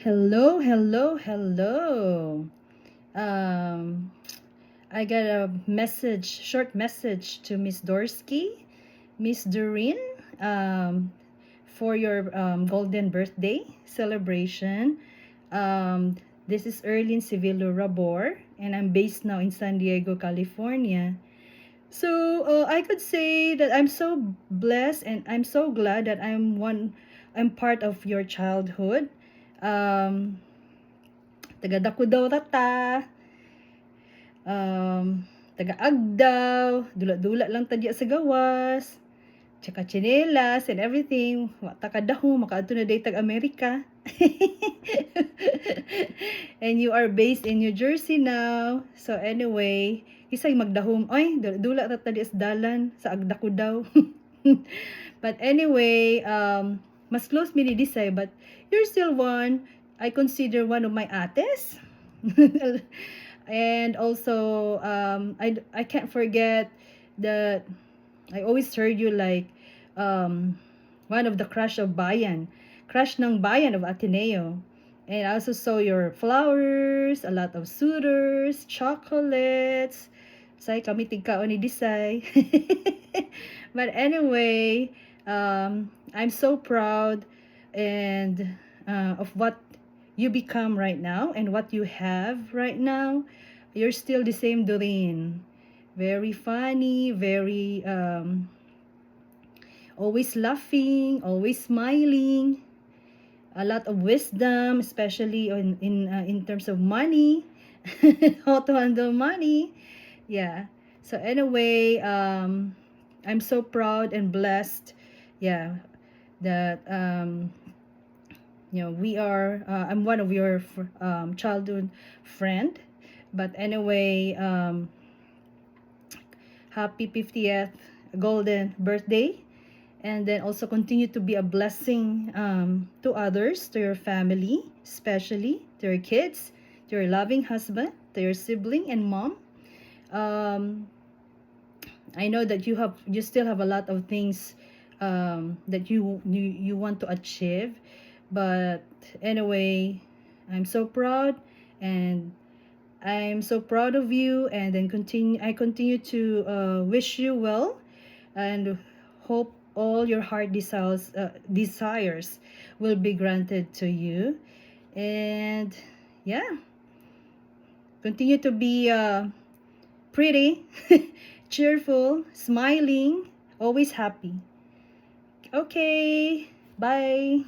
Hello, hello, hello. Um, I got a message, short message to Miss Dorsky, Miss Doreen, for your golden birthday celebration. Um, this is Erlyn Civillo Rabor, and I'm based now in San Diego, California. So I could say that I'm so blessed and I'm so glad that I'm part of your childhood. Um, taga dako daw tata, taga-agdaw, dula-dula lang tadya sa gawas, tsaka tsinelas and everything. Wa ta kadaho, makaadto na day tag-Amerika. And you are based in New Jersey now. So anyway, isay magdahom, oy, dula ta tadya sa dalan, sa agda ko daw. But anyway, mas close me ni Disay, but you're still one. I consider one of my ates. And also, I can't forget that I always heard you like one of the crush ng bayan of Ateneo. And I also saw your flowers, a lot of suitors, chocolates. Say kami tigkaon ni Disay. But anyway, I'm so proud and of what you become right now and what you have right now. You're still the same Doreen. Very funny, very always laughing, always smiling, a lot of wisdom, especially in terms of money, how to handle money. Yeah. So anyway, I'm so proud and blessed. Yeah, that we are. I'm one of your childhood friend. But anyway, happy 50th golden birthday, and then also continue to be a blessing to others, to your family, especially to your kids, to your loving husband, to your sibling and mom. I know that you still have a lot of things that you want to achieve, but anyway, I'm so proud, and I'm so proud of you, and then I continue to wish you well, and hope all your heart desires will be granted to you. And yeah, continue to be pretty, cheerful, smiling, always happy. Okay, bye.